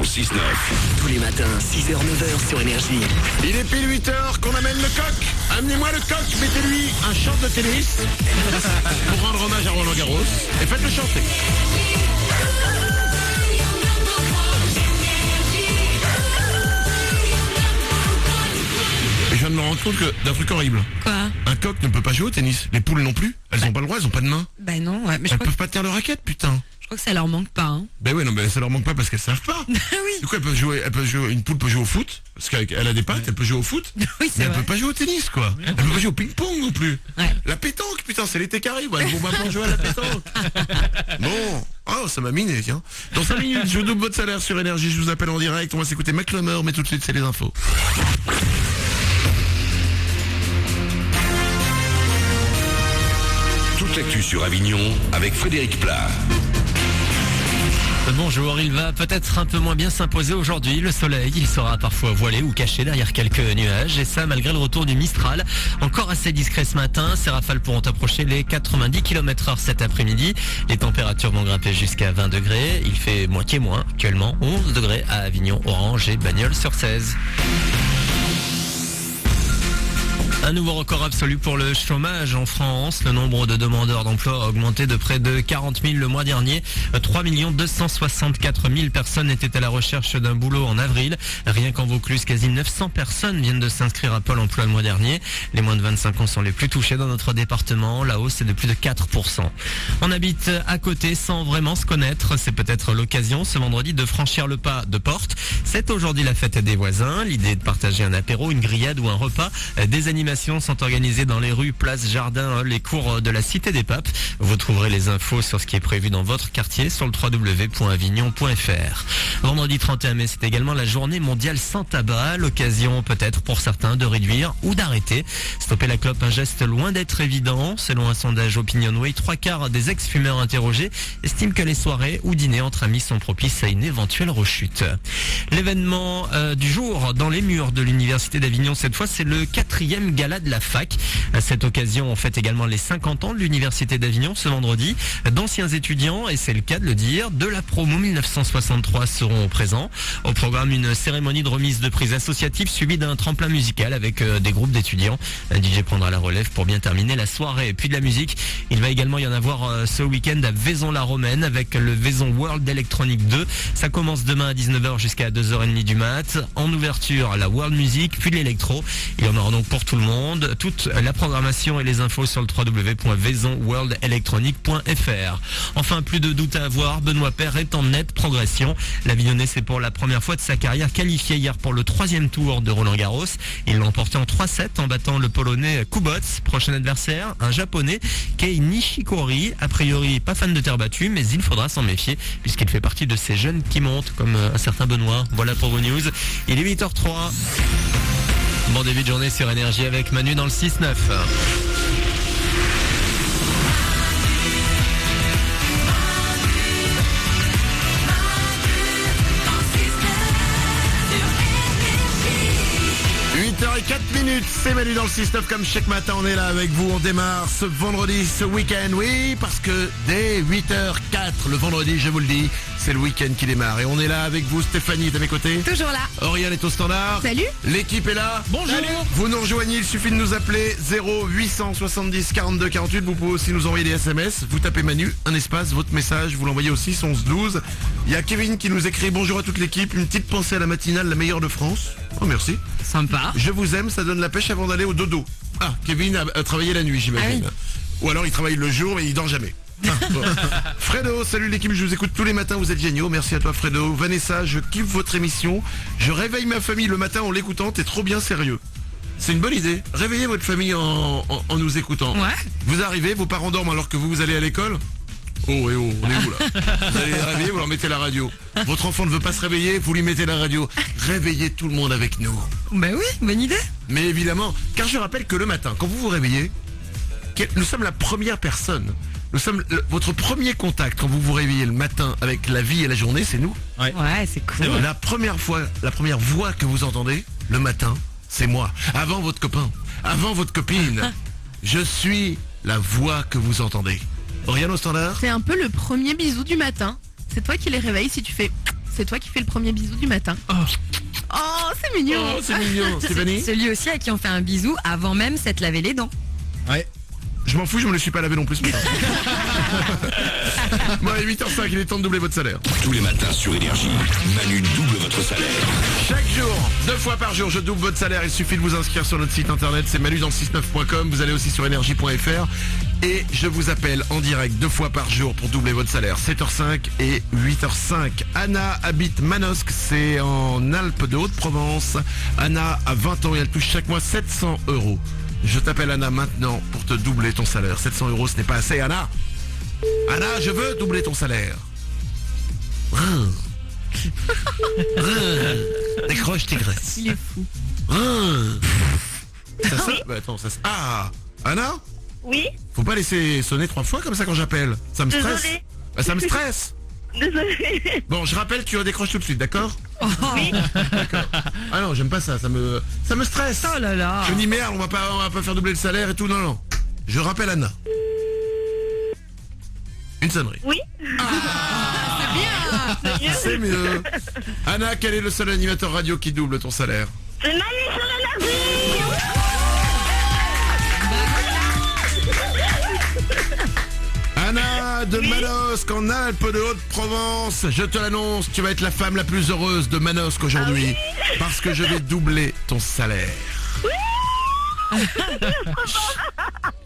le 6-9. Tous les matins, 6h, 9h sur Énergie. Il est pile 8h qu'on amène le coq. Amenez-moi le coq, mettez-lui un short de tennis pour rendre hommage à Roland Garros et faites-le chanter. Et je viens de me rendre compte d'un truc horrible. Quoi? Un coq ne peut pas jouer au tennis. Les poules non plus. Elles ont pas le droit, elles ont pas de main. Bah non, ouais, mais je Elles crois, peuvent pas tenir de raquette, putain. je crois que ça leur manque pas, hein. Ben ouais, non, mais ça leur manque pas parce qu'elles savent pas. Oui, Du coup, elles peuvent jouer, une poule peut jouer au foot, parce qu'elle a des pattes, elle peut jouer au foot. oui, Mais c'est elle vrai. peut pas jouer au tennis, quoi. Elle peut pas jouer au ping-pong non plus. Ouais. La pétanque, putain, c'est l'été qui arrive. Elles vont maintenant jouer à la pétanque. Bon. Oh, ça m'a miné, tiens. Dans 5 minutes, je vous double votre salaire sur Énergie. Je vous appelle en direct. On va s'écouter McLemore, mais tout de suite, c'est les infos. Toute l'actu sur Avignon avec Frédéric Plat. Bonjour, il va peut-être un peu moins bien s'imposer aujourd'hui. Le soleil, il sera parfois voilé ou caché derrière quelques nuages. Et ça, malgré le retour du Mistral. Encore assez discret ce matin. Ces rafales pourront approcher les 90 km/h cet après-midi. Les températures vont grimper jusqu'à 20 degrés. Il fait moitié moins. Actuellement, 11 degrés à Avignon, Orange et Bagnols-sur-Cèze. Un nouveau record absolu pour le chômage en France. Le nombre de demandeurs d'emploi a augmenté de près de 40 000 le mois dernier. 3 264 000 personnes étaient à la recherche d'un boulot en avril. Rien qu'en Vaucluse, quasi 900 personnes viennent de s'inscrire à Pôle emploi le mois dernier. Les moins de 25 ans sont les plus touchés dans notre département. La hausse est de plus de 4%. On habite à côté sans vraiment se connaître. C'est peut-être l'occasion ce vendredi de franchir le pas de porte. C'est aujourd'hui la fête des voisins. L'idée est de partager un apéro, une grillade ou un repas. Des animations sont organisées dans les rues, places, jardins, les cours de la Cité des Papes. Vous trouverez les infos sur ce qui est prévu dans votre quartier sur le www.avignon.fr. Vendredi 31 mai, c'est également la journée mondiale sans tabac. L'occasion peut-être pour certains de réduire ou d'arrêter. Stopper la clope, un geste loin d'être évident. Selon un sondage Opinionway, 3/4 des ex-fumeurs interrogés estiment que les soirées ou dîners entre amis sont propices à une éventuelle rechute. L'événement du jour dans les murs de l'Université d'Avignon, cette fois, c'est le 4e gala de la fac. À cette occasion, on fête également les 50 ans de l'Université d'Avignon ce vendredi. D'anciens étudiants, et c'est le cas de le dire, de la promo 1963 seront présents. Au programme, une cérémonie de remise de prix associative suivie d'un tremplin musical avec des groupes d'étudiants. Un DJ prendra la relève pour bien terminer la soirée. Et puis de la musique, il va également y en avoir ce week-end à Vaison-la-Romaine avec le Vaison World Electronic 2. Ça commence demain à 19h jusqu'à 2h30 du mat. En ouverture, la World Music, puis l'électro. Il y en aura donc pour tout le monde. Toute la programmation et les infos sur le www.vaisonworldelectronic.fr. Enfin, plus de doute à avoir, Benoît Paire est en nette progression. L'Avignonnais s'est pour la première fois de sa carrière qualifié hier pour le 3e tour de Roland Garros. Il l'a emporté en 3-7 en battant le Polonais Kuboc. Prochain adversaire, un Japonais, Kei Nishikori. A priori, pas fan de terre battue, mais il faudra s'en méfier puisqu'il fait partie de ces jeunes qui montent, comme un certain Benoît. Voilà pour vos news. Il est 8h03. Bon début de journée sur Énergie avec Manu dans le 6-9. Minutes, c'est Manu dans le 6-9 comme chaque matin on est là avec vous, on démarre ce vendredi, ce week-end, oui, parce que dès 8h04 le vendredi, je vous le dis, c'est le week-end qui démarre et on est là avec vous. Stéphanie est à mes côtés. Toujours là. Oriane est au standard. Salut. L'équipe est là. Bonjour. Salut. Vous nous rejoignez, il suffit de nous appeler 0870 42 48. Vous pouvez aussi nous envoyer des SMS. Vous tapez Manu, un espace, votre message, vous l'envoyez au 6 11 12. Il y a Kevin qui nous écrit bonjour à toute l'équipe, une petite pensée à la matinale, la meilleure de France. Oh merci. Sympa. Je vous aime, ça donne la pêche avant d'aller au dodo. Ah, Kevin a travaillé la nuit, j'imagine. Ah Ou alors il travaille le jour mais il dort jamais. Ah, bon. Fredo, salut l'équipe, je vous écoute tous les matins, vous êtes géniaux, merci à toi Fredo. Vanessa, je kiffe votre émission, je réveille ma famille le matin en l'écoutant, t'es trop bien sérieux. C'est une bonne idée, réveillez votre famille en nous écoutant. Ouais. Vous arrivez, vos parents dorment alors que vous allez à l'école. Oh et oh, on est où là? Vous allez les réveiller, vous leur mettez la radio. Votre enfant ne veut pas se réveiller, vous lui mettez la radio. Réveillez tout le monde avec nous. Bah oui, bonne idée. Mais évidemment, car je rappelle que le matin, quand vous vous réveillez, nous sommes la première personne. Nous sommes votre premier contact quand vous vous réveillez le matin avec la vie et la journée, c'est nous. Ouais, c'est cool. La première voix que vous entendez le matin, c'est moi. Avant votre copain, avant votre copine. Je suis la voix que vous entendez. Oriane au standard. C'est un peu le premier bisou du matin. C'est toi qui les réveilles si tu fais c'est toi qui fais le premier bisou du matin. Oh, c'est mignon. Oh, c'est mignon, Stéphanie. Celui aussi à qui on fait un bisou avant même s'être lavé les dents. Ouais. Je m'en fous, je me le suis pas lavé non plus ce matin. Bon, allez, 8h05, il est temps de doubler votre salaire. Tous les matins sur Énergie, Manu double votre salaire. Chaque jour, 2 fois par jour, je double votre salaire. Il suffit de vous inscrire sur notre site internet, c'est manudan69.com. Vous allez aussi sur énergie.fr. Et je vous appelle en direct 2 fois par jour pour doubler votre salaire. 7h05 et 8h05. Anna habite Manosque, c'est en Alpes de Haute-Provence. Anna a 20 ans et elle touche chaque mois 700 €. Je t'appelle Anna maintenant pour te doubler ton salaire. 700 €, ce n'est pas assez, Anna. Anna, je veux doubler ton salaire. Décroche tes graisses. Il est fou. Bah attends, ça Ah, Anna, Oui, faut pas laisser sonner 3 fois comme ça quand j'appelle. Ça me stresse. Désolée. Bah, ça me stresse. désolée. Bon, je rappelle, tu redécroches tout de suite, d'accord? Oui, D'accord. Ah non, j'aime pas ça, ça me stresse. Oh là là. Je me dis merde, on va pas faire doubler le salaire et tout. Non, non. Je rappelle Anna. Une sonnerie. oui. C'est mieux. Anna, quel est le seul animateur radio qui double ton salaire? C'est Manu sur l'énergie. Anna de Manosque en Alpes de Haute-Provence, je te l'annonce, tu vas être la femme la plus heureuse de Manosque aujourd'hui, parce que je vais doubler ton salaire.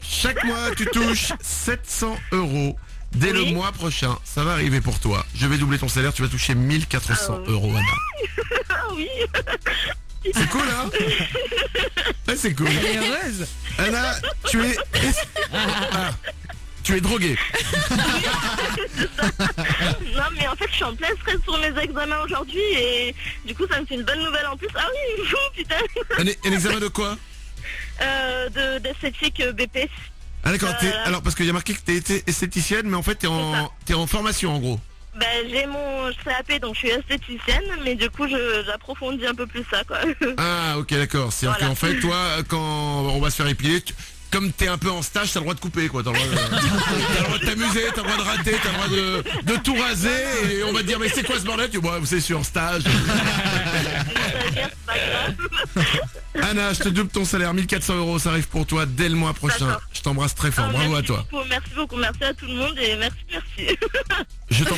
Chaque mois, tu touches 700 €. Dès le mois prochain, ça va arriver pour toi. Je vais doubler ton salaire, tu vas toucher 1400 €, Anna. Ah oui. C'est cool, hein? Ouais, c'est cool. Elle est heureuse. Anna, tu es... Ah, tu es droguée. Non mais en fait je suis en plein stress sur mes examens aujourd'hui et du coup ça me fait une bonne nouvelle en plus. Ah oui, putain. Un examen de quoi? D'esthétique BP. Ah d'accord, alors parce qu'il y a marqué que t'es été esthéticienne, mais en fait t'es en formation en gros. Ben j'ai mon CAP donc je suis esthéticienne mais du coup j'approfondis un peu plus ça quoi. Ah ok d'accord, c'est-à-dire Voilà. qu'en fait toi quand on va se faire épiler, comme t'es un peu en stage, t'as le droit de couper quoi, t'as le droit de t'amuser, t'as le droit de rater, t'as le droit de tout raser et on va te dire mais c'est quoi ce bordel? Tu vois, c'est sur stage. C'est pas grave. Anna, je te double ton salaire, 1400 €, ça arrive pour toi dès le mois prochain. D'accord. Je t'embrasse très fort, Ah, bravo à merci toi. beaucoup, merci à tout le monde et merci. Je t'en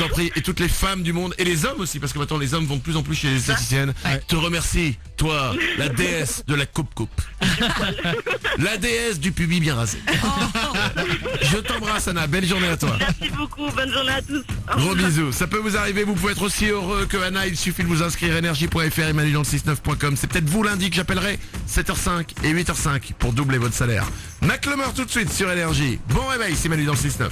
prie, et toutes les femmes du monde, et les hommes aussi, parce que maintenant les hommes vont de plus en plus chez les esthéticiennes. Te remercie, toi, la déesse de la coupe-coupe. La déesse du pubis bien rasé. Je t'embrasse Anna, belle journée à toi. Merci beaucoup, bonne journée à tous. Gros bisous, ça peut vous arriver, vous pouvez être aussi heureux que Anna, il suffit de vous inscrire énergie.fr et manudan69.com. C'est peut-être vous lundi que j'appellerai 7h05 et 8h05 pour doubler votre salaire. Macklemore tout de suite sur Énergie. Bon réveil, c'est Manu dans le 6-9.